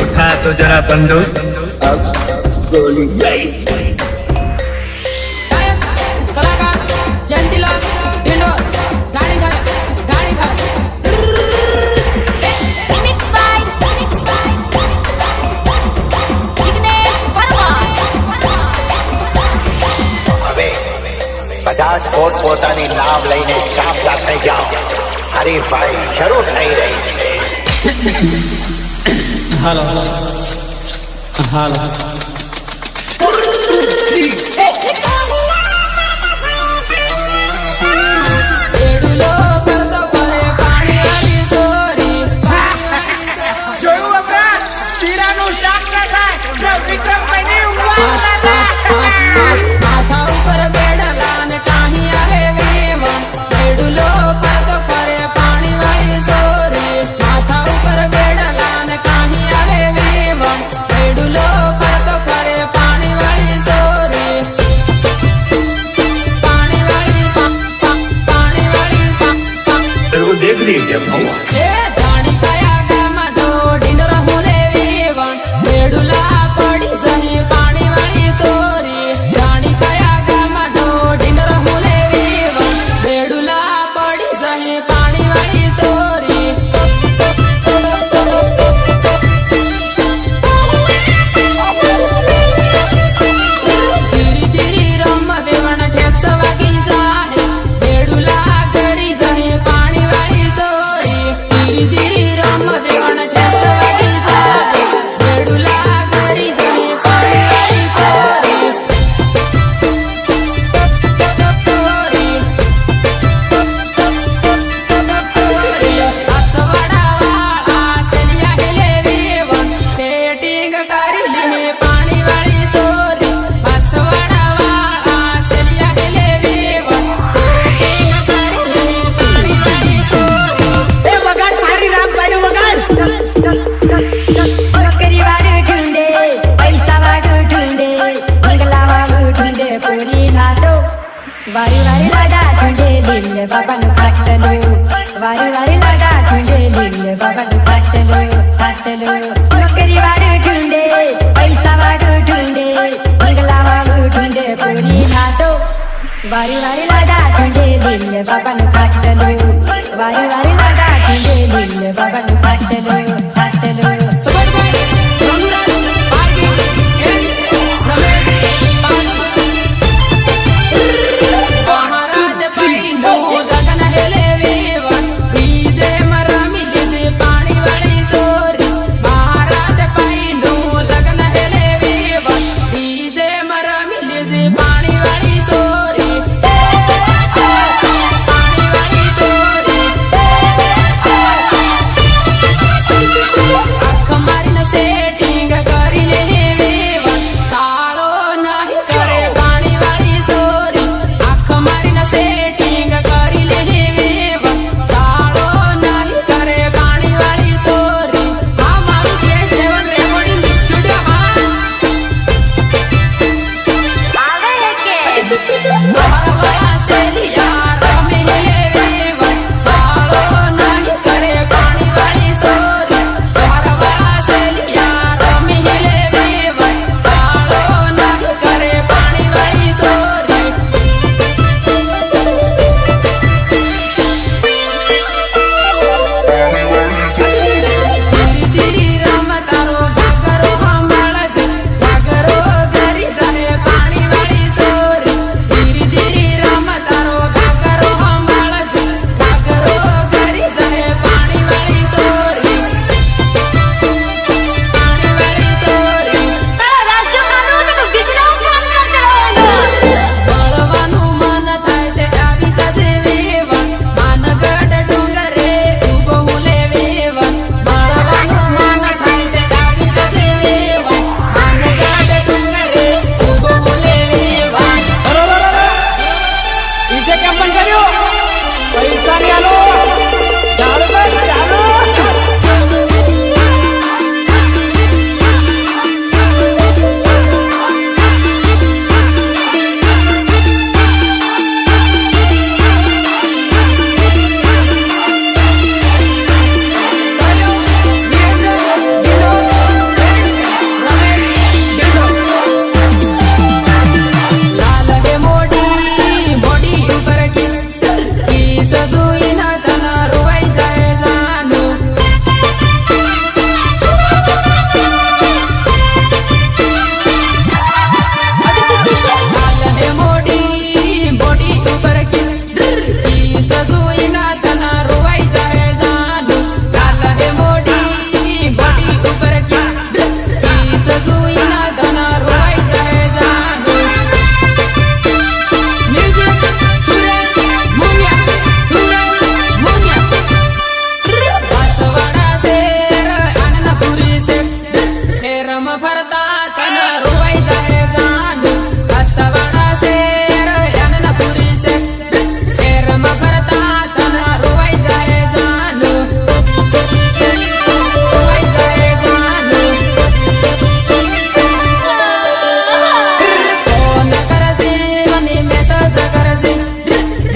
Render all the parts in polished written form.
उठा तो जरा बंदूक, अब गोली। कलाकार जयंतीलाल ढिंडोर गाड़ी खा હવે 50 ફૂટ પોતાની નાવ લઈને સાફ સાથે જાઓ. હરીફાઈ શરૂ થઈ રહી છે. હાલો હાલો देख लीजिए वारी वारी लगा झुंडे लीले बाबा नु काटलो वारी वारी लगा झुंडे लीले बाबा नु काटलो नौकरी वाले ढूंढे पैसा वाले ढूंढे बंगला वाले ढूंढे पूरी ना दो वारी वारी लगा झुंडे लीले बाबा नु काटलो वारी वारी लगा झुंडे लीले बाबा नु काटलो से सजून तन रुवाई जाय जाणू काल हे मोडी बोडी ऊपर की सजून तन रुवाई जाय जाणू काल हे मोडी बोडी ऊपर की सजून तन रुवाई जाय जाणू म्युझिक सुरत मुनिया बासवाडा शेर आनंदपुरी शेरम भरता तन रुवाई जाय जाणू बासवाडा शेर आनंदपुरी शेरम भरता तन रुवाई जाय जाणू रुवाई जाय जाणू फोन करजे मनी मेसेज करजे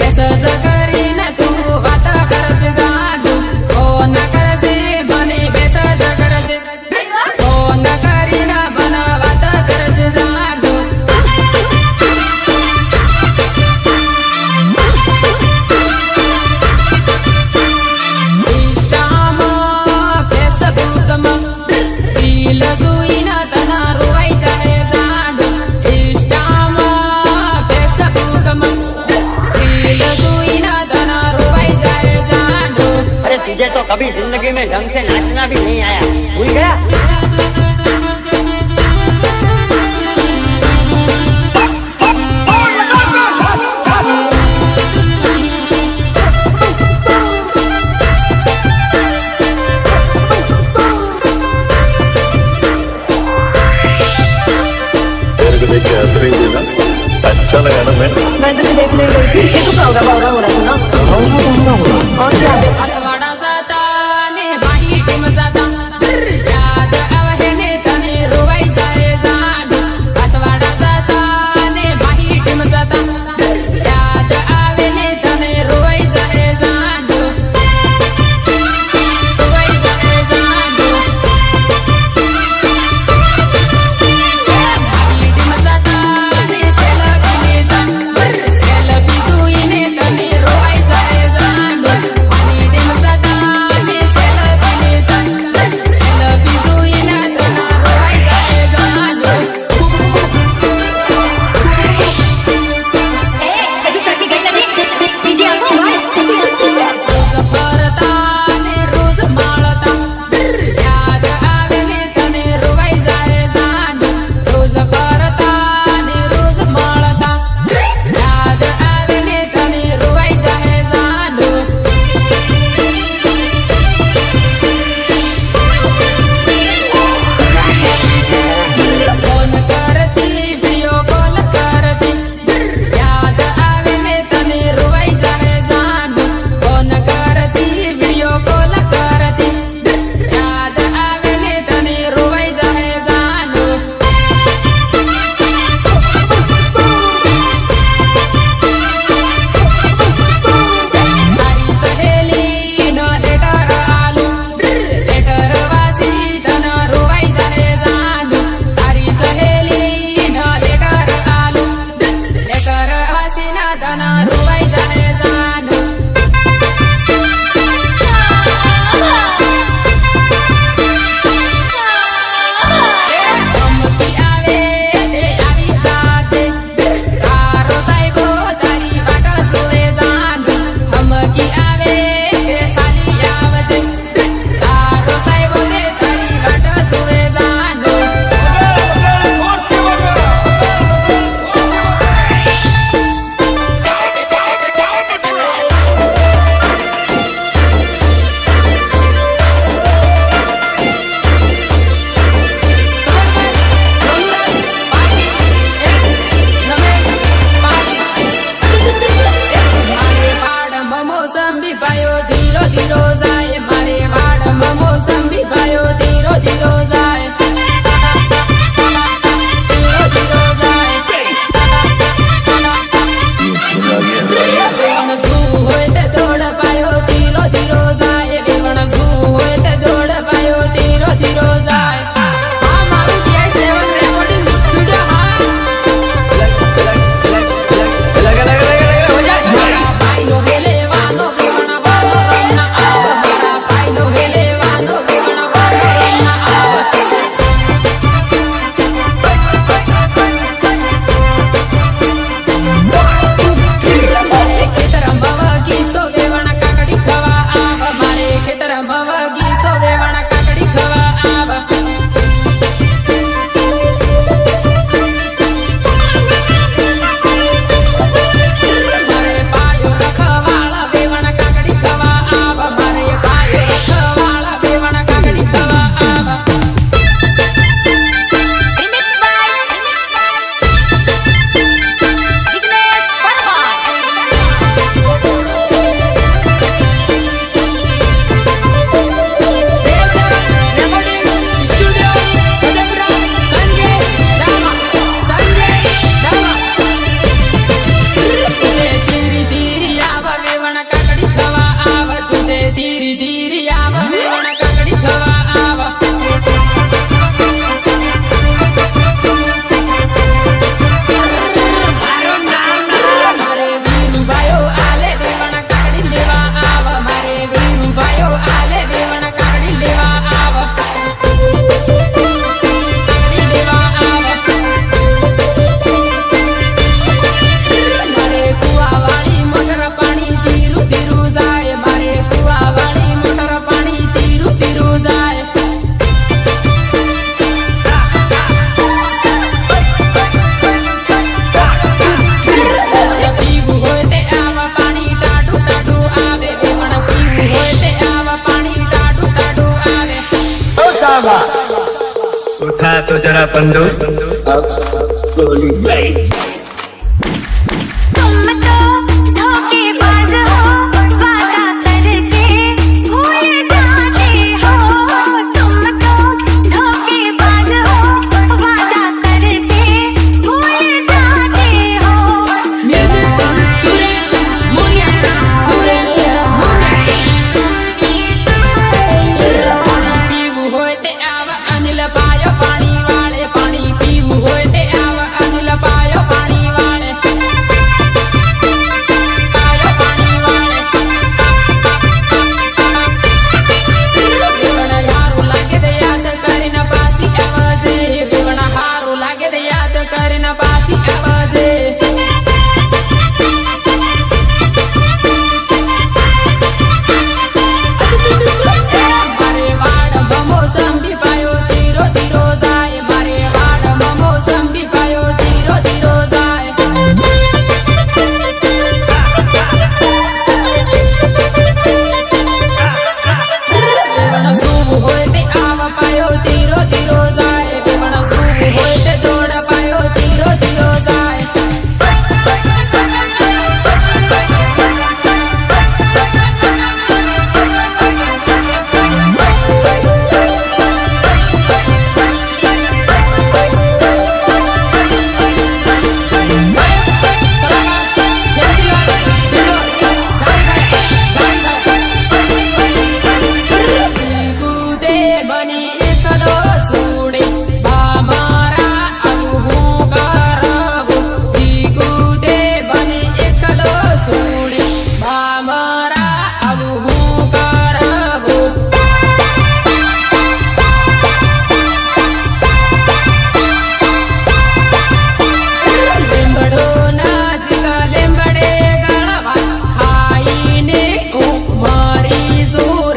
मेसेज करीन तू बात करजे जाणू फोन करजे मनी मेसेज करजे फोन करीन बन बात करजे जाणू इंस्टाम फेसबुकम रील जुईन तन रुवाई जाय जाणू इंस्टाम फेसबुकम रील जुईन तन रुवाई जाय जाणू अरे तुझे तो कभी जिंदगी में ढंग से नाचना भी नहीं आया, भूल गया। तेरे को देख के हंस रही थी ना, अच्छा लगा ना मैं तुझे देखने गई थी इसके तो बावरा बावरा हो रहा था ना और क्या बासवाडा जाता ने बाही टीम जाता याद आवे ने तने रुवाई जाय जाणू बासवाडा जाता ने बाही टीम जाता याद आवे ने तने रुवाई जाय जाणू रुवाई जाय जाणू बाही टीम जाता ने सेल्फी जुईने तने रुवाई जाय जाणू बाही टीम जाता ने सेल्फी जुईने तने रुवाई जाय जाणू सजू चटणी गई नदी तिची आंखो रोज भरता ने रोज माळता याद आवे ने तने रुवाई जाय जाणू रोज भरता ने रोज माळता याद आवे ने तने रुवाई जाय जाणू फोन करती व्हिडिओ कॉल करती याद आवे ने तने रुवाई जाय जाणू फोन करती व्हिडिओ कॉल करती याद आवे ने तने रुवाई जाय जाणू तारी सहेली न लेटर आलू लेटर वासी तन रुवाई जाय जाणू तारी सहेली न लेटर आलू लेटर वासी न तन रुवाई जाय जाणू धमकी आवे ते આવી જાશે તારો સાહેબો તારી વાટ જોવે જાણુ ધમકી આવે તે સાલી આવજે તારો સાહેબો તે તારી વાટ જોવે જાણુ મોસંબી પાયો ધીરો ધીરો જાય મારે વાડમાં મોસંબી પાયો ધીરો ધીરો જાય ધીરો ધીરો જાય વેવણ શું હોય તે દોડ પાયો ધીરો ધીરો જાય વેવણ શું હોય તે દોડ પાયો ધીરો ધીરો જાય આ મારું DI7 રેકોર્ડિંગ સ્ટુડિયો હા ભાઈઓ લેવાનો तो जरा तंदुरुस्त तुम तो धोखेबाज हो वादा करके भूल जाते हो तुम तो धोखेबाज हो वादा करके भूल जाते हो મ્યુઝિક સુરેશ મુનિયા સુરેશ મુનિયા પીવું હોય તે આવ અનિલ પાયો પાણી વાળે પાણી પીવું હોય તે આવ અનિલ પાયો પાણી વાળે પાયો પાણી વાળે બેવણ હારું લાગે તે યાદ કરીને પાછી આવજે બેવણ હારું લાગે તે યાદ કરીને પાછી આવજે મારે વાડમાં મોસંબી પાયો ધીરો ધીરો જાય મારે વાડમાં મોસંબી પાયો ધીરો ધીરો જાય બેવણ સૂવું હોય તે આવ પાયો ધીરો ધીરો જાય બેવણ સૂવું હોય તે દોડ પાયો ધીરો ધીરો જાય કૂદે બની એકલો સુડે બા મારા આવું હું કરવું કૂદે બની એકલો સુડે બા મારા આવું હું કરવું લીંબડો નાસિક લીંબડે ગળવા ખાઈને હું મરી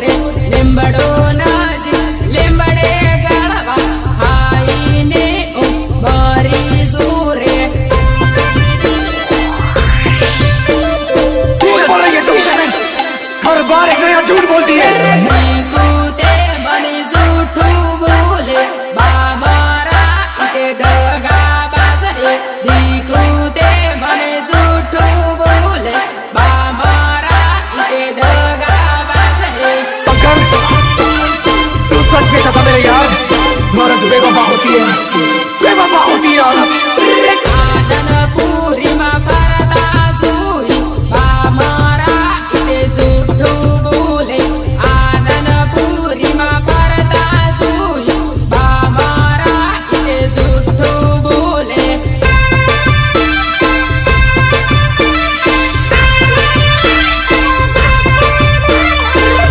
રે લીંબડો નાસિક લીંબડે ગળવા ખાઈને હું મરી રે झूठ बोल रही है तू हर बार एक नया झूठ बोलती है કૂદે બની જૂઠું બોલે બા મારા ઇતે દગા બાજરે કૂદે મને જૂઠું બોલે બા મારા ઇતે દગા બાજરે अगर तू सच में था मेरे यार औरत बेवफा होती है बेवफा होती है औरत આનંદપુરીમાં ફરતા જોઈ બા મારા ઇતે જૂઠું બોલે આનંદપુરીમાં ફરતા જોઈ બા મારા ઇતે જૂઠું બોલે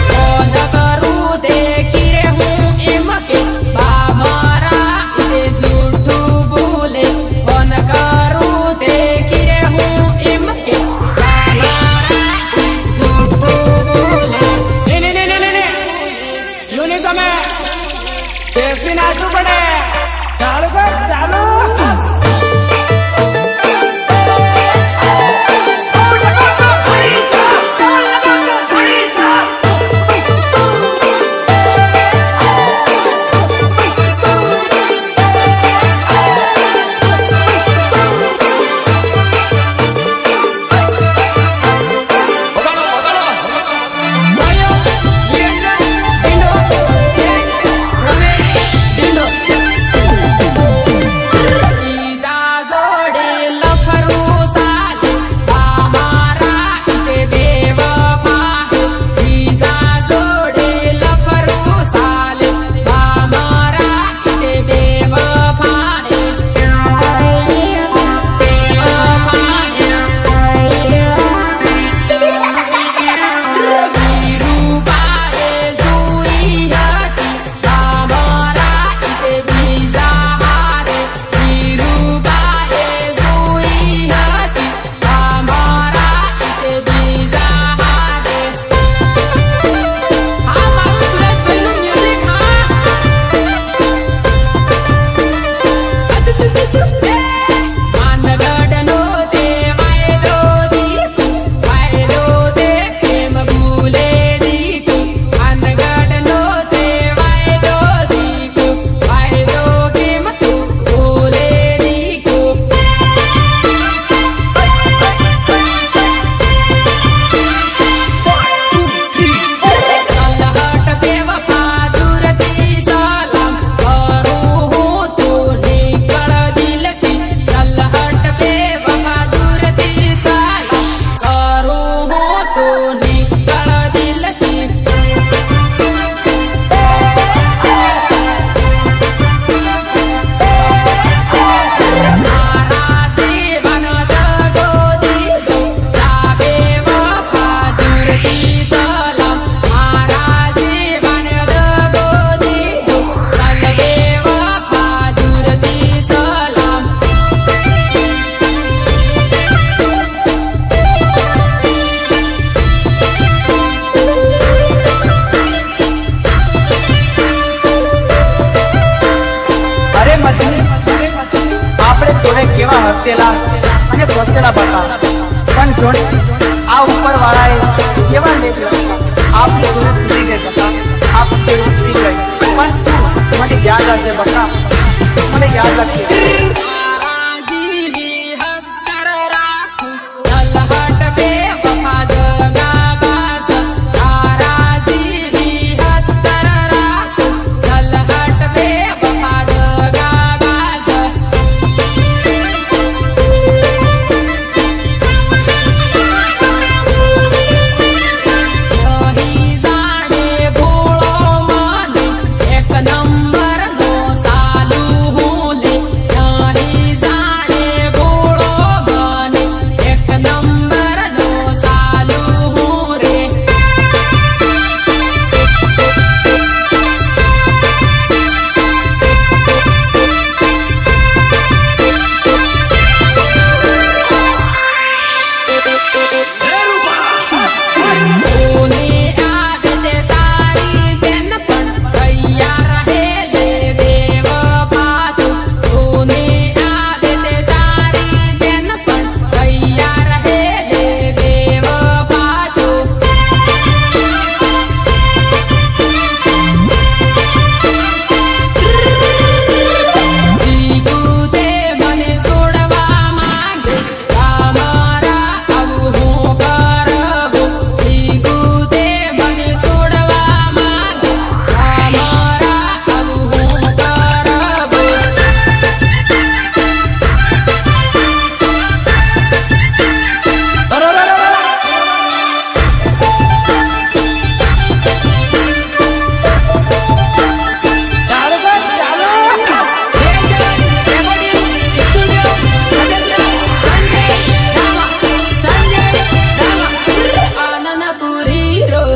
ફોન કરું તે કિરે હું એમ કે બા મારા ઇતે જૂઠું બોલે ફોન કરું તે કિરે હું એમ કે બા મારા જૂઠું બોલે યુની તમે દેશી નાચવું પડે ચાલુ કર ચાલુ સયો વીરેન્દ્ર ડિંડો રમેશ ડિંડો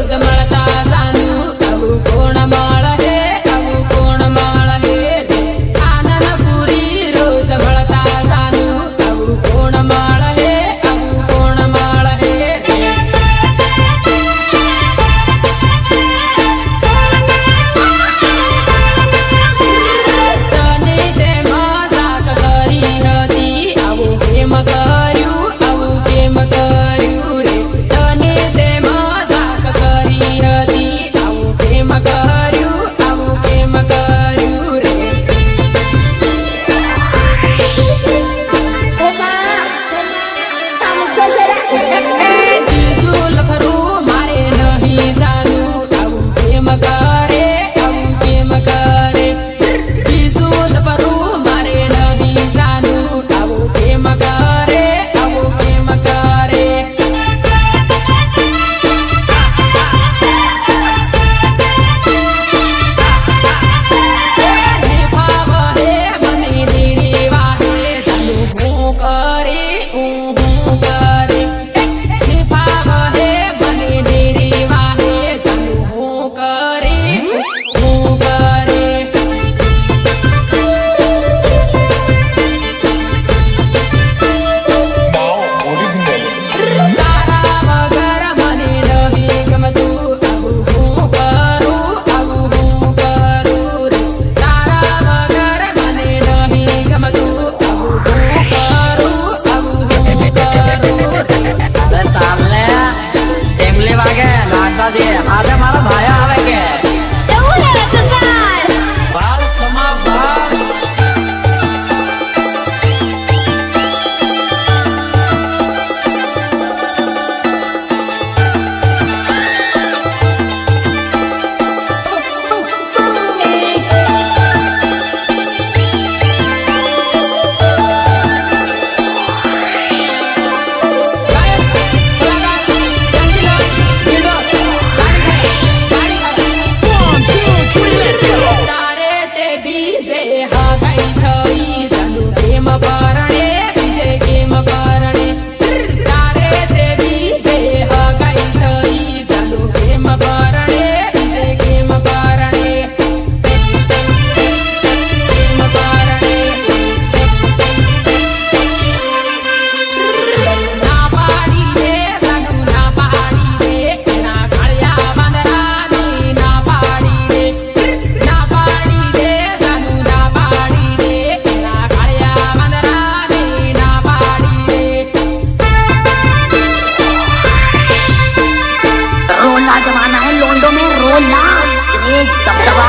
રોજ મળતા જાનું આવું કોણ મળે આવું કોણ મળે રે આનંદપુરી રોજ મળતા જાનું આવું કોણ મળે આવું કોણ મળે રે તને તે મજાક કરી હતી આવું કેમ કર્યું આવું કેમ કર્યું રે તને તે મજાક કરી હતી આવું કેમ કર્યું આવું કેમ કર્યું રે બીજું લફરું મારે નહીં જાનું આવું કેમ કરે આવું કેમ કરે બીજું લફરું મારે નહીં જાનું આવું કેમ કરે આવું કેમ કરે નિભાવે મને નિરેવાહે સાલું હું કરે હું કરે નિભાવે મને નિરેવાહે સાલું હું કરે હું કરે તારા વગર મને નહીં ગમતું આવું હું કરું આવું હું કરું રે તારા વગર મને નહીં ગમતું આવું હું કરું આવું હું કરું રે સામને ટેમલી વાગે નાસાજી આજે મારા ભાઈ આવે કે એવું લે સરદાર બાળ તમા બાળ ગાયક કલાકાર ચંચલા ગીડો ગાડી તારે તે બીજે હગાઈ થઈ સાલું કેમ પરણે બીજે કેમ પરણે તારે તે બીજે હગાઈ થઈ સાલું કેમ પરણે બીજે કેમ પરણે કેમ પરણે ના પાડી દે સાનું ના પાડી દે એના કાળિયા વાંદરાની ના પાડી દે ના પાડી દે સાનું ના પાડી દે એના કાળિયા વાંદરાની ના પાડી દે रोलना जमाना है लोंडो में रोलना तेज दबदबा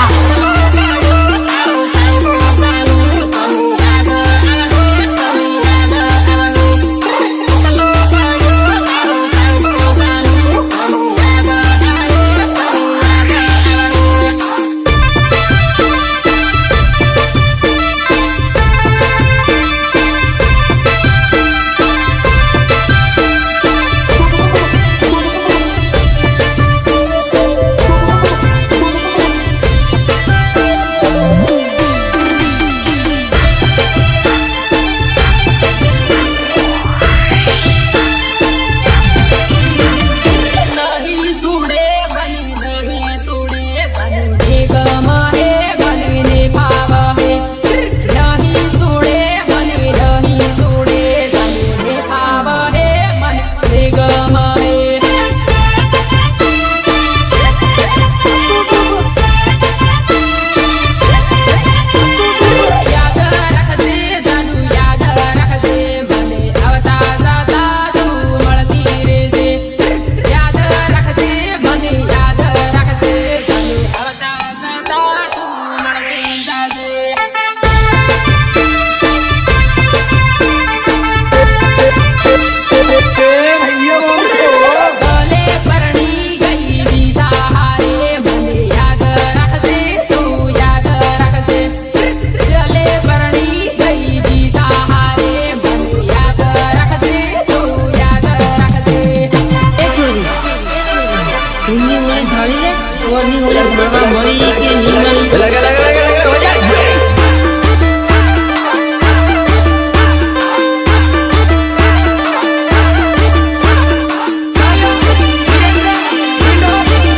નહીં સુડે બની નહીં સુડે સાનું નિગમ હે બની ને ભાવ હે નહીં સુડે બની નહીં સુડે સાનું ને ભાવ હે મન નિગમ હે યાદ રાખજે સાનું યાદ રાખજે મને આવતા જતા તું મળતી રહેજે યાદ રાખજે મને યાદ રાખજે સાનું આવતા જતા તું મળતી જાજે ગલે પરણી ગઈ બીજા હારે મને યાદ રાખજે તું યાદ રાખજે ગલે પરણી ગઈ બીજા હારે મને યાદ રાખજે તું યાદ રાખજે तुमने उन्हें ढाली है और नहीं उन्हें भरवा मरी के नहीं સાયો વિરેન્દ્ર વિંડો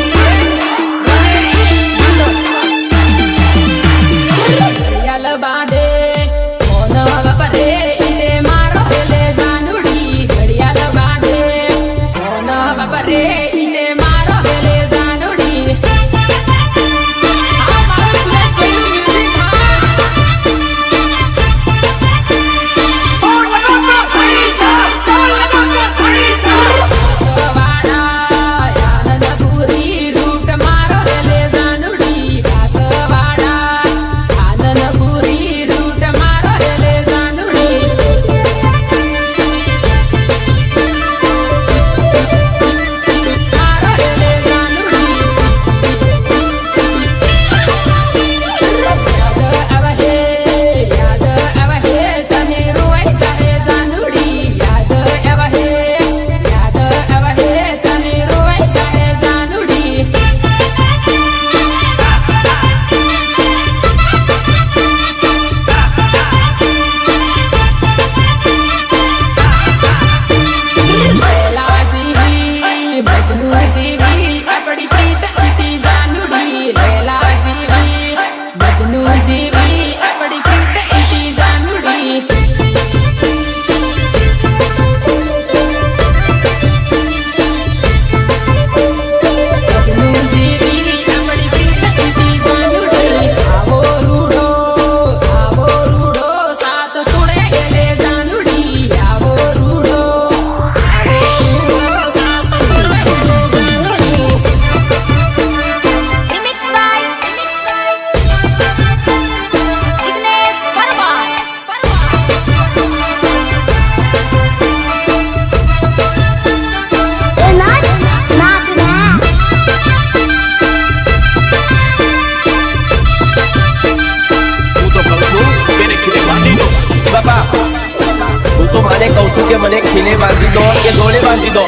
કે મને ખીલે બાંધી દો કે દોડે બાંધી દો,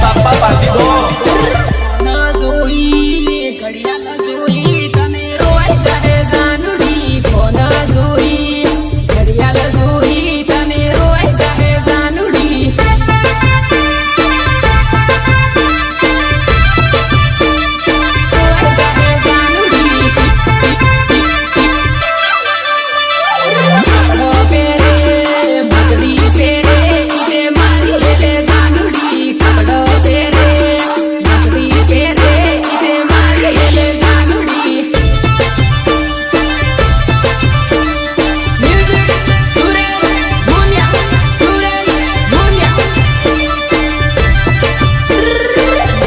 બાપા બાંધી દો. ન જોઈ ઘડિયાળ જોઈ તને રોવાઈ જાહે જાનુડી, ફોન જોઈ ઘડિયાળ જોઈ તને રોવાઈ જાહે જાનુડી. રોવાઈ જાહે જાનુડી. કાપડો પહેરે મગડી પહેરે ઈદે મારી હેલે જાનુડી. કાપડો પહેરે મગડી પહેરે ઈદે મારી હેલે જાનુડી. મ્યુઝિક સુરેશ મુનિયા, સુરેશ મુનિયા.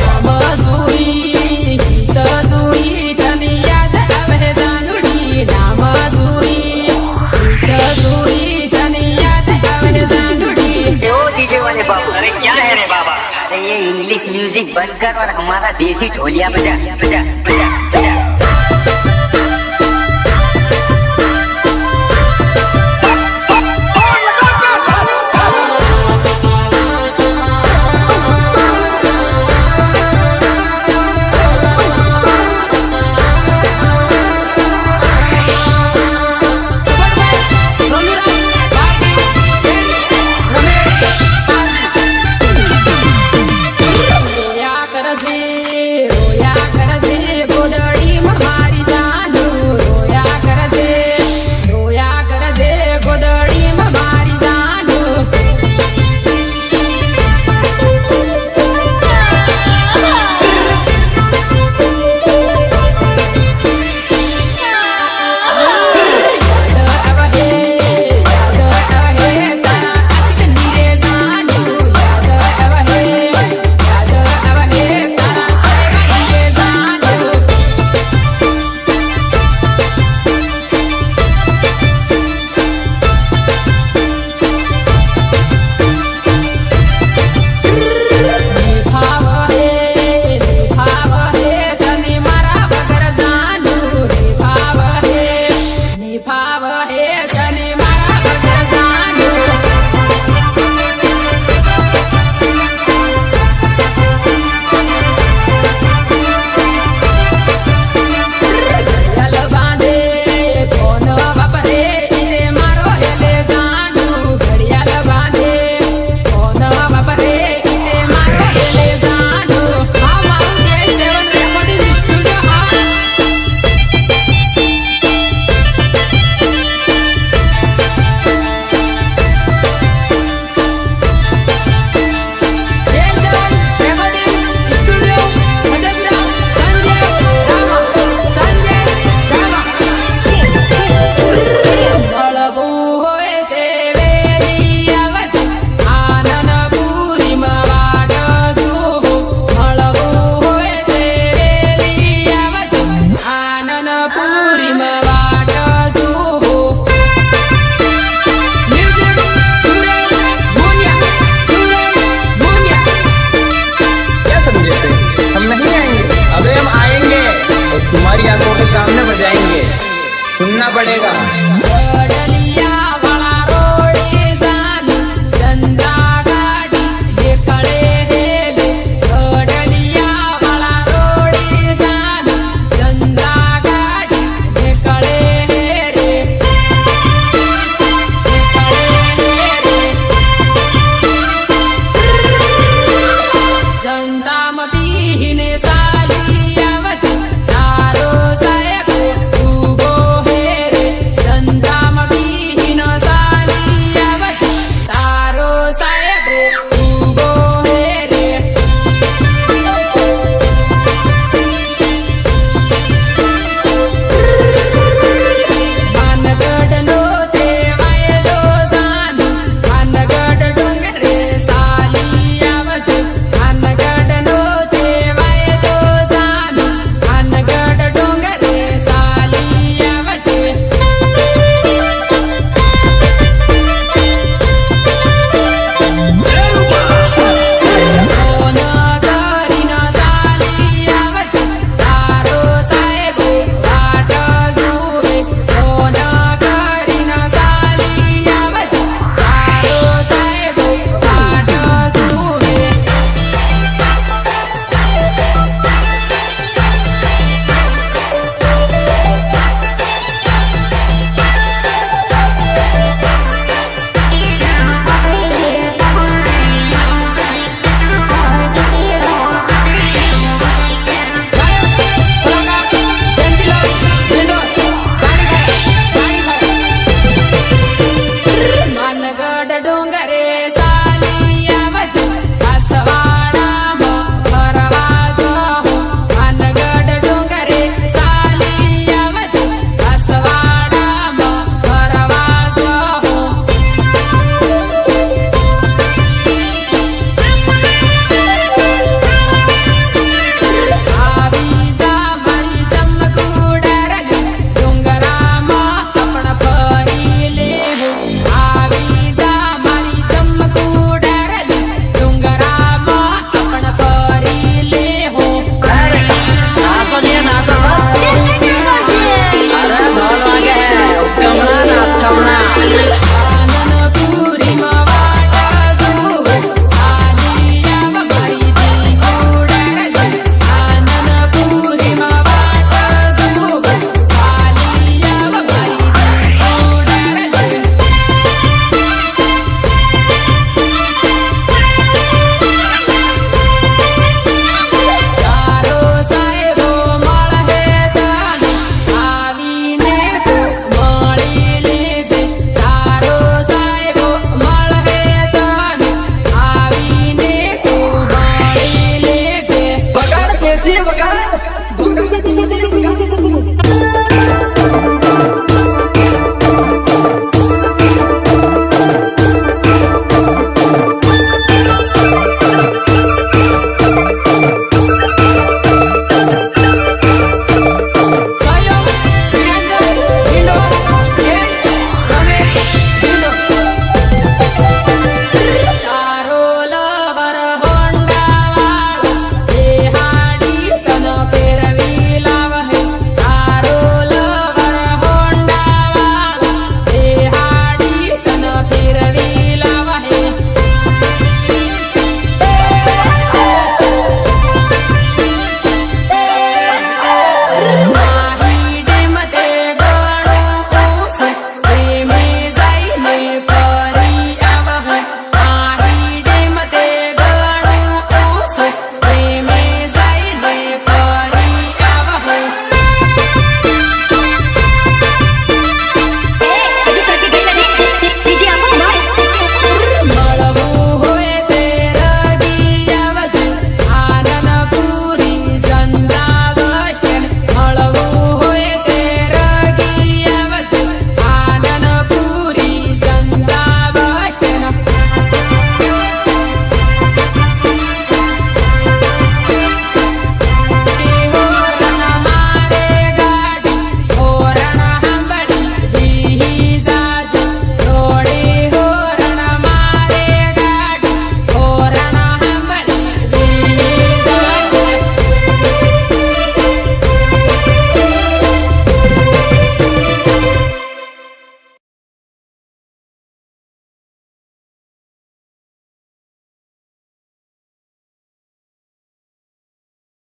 નામ જોઈ કિસ જોઈ તને યાદ આવે જાનુડી. નામ જોઈ કિસ જોઈ તને યાદ આવે જાનુડી. ओ डीजे वाले बाबू, अरे क्या है रे बाबा? अरे ये इंग्लिश म्यूजिक बंद कर और हमारा देसी ढोलिया बजा बजा बजा बजा. રોયા કરશે રોયા કરશે ગોદડી મારી જાનુ. રોયા કરશે ગોદડી મારી જાનુ. યાદ આવે તારા આશિકની રે જાનુ. યાદ આવે તારા સહેવાની રે જાનુ. નિભાવ હે તને મારા વગર જાનુ. નિભાવ હે તને મારા વગર જાનુ. ઘડિયાળ બાંધે ફોન વાપરે ઈદે મારો હેલે જાનુ. ઘડિયાળ બાંધે ફોન વાપરે ઈદે મારો હેલે જાનુ. આ મારું J7 રેકોર્ડિંગ સ્ટુડિયો. હા J7 recording studio, Madhepura. Sanjay Rama. મળવું હોય તે વેલી આવજે, આનંદપુરીમાં વાટ શું. મળવું હોય તે વેલી આવજે, આનંદપુરીમાં વાટ શું. મ્યુઝિક સુરેશ મુનિયા, સુરેશ મુનિયા. क्या समझे थे? हम नहीं आएंगे? अबे हम आएंगे और तुम्हारी आंखों के सामने बजाएंगे, सुनना पड़ेगा.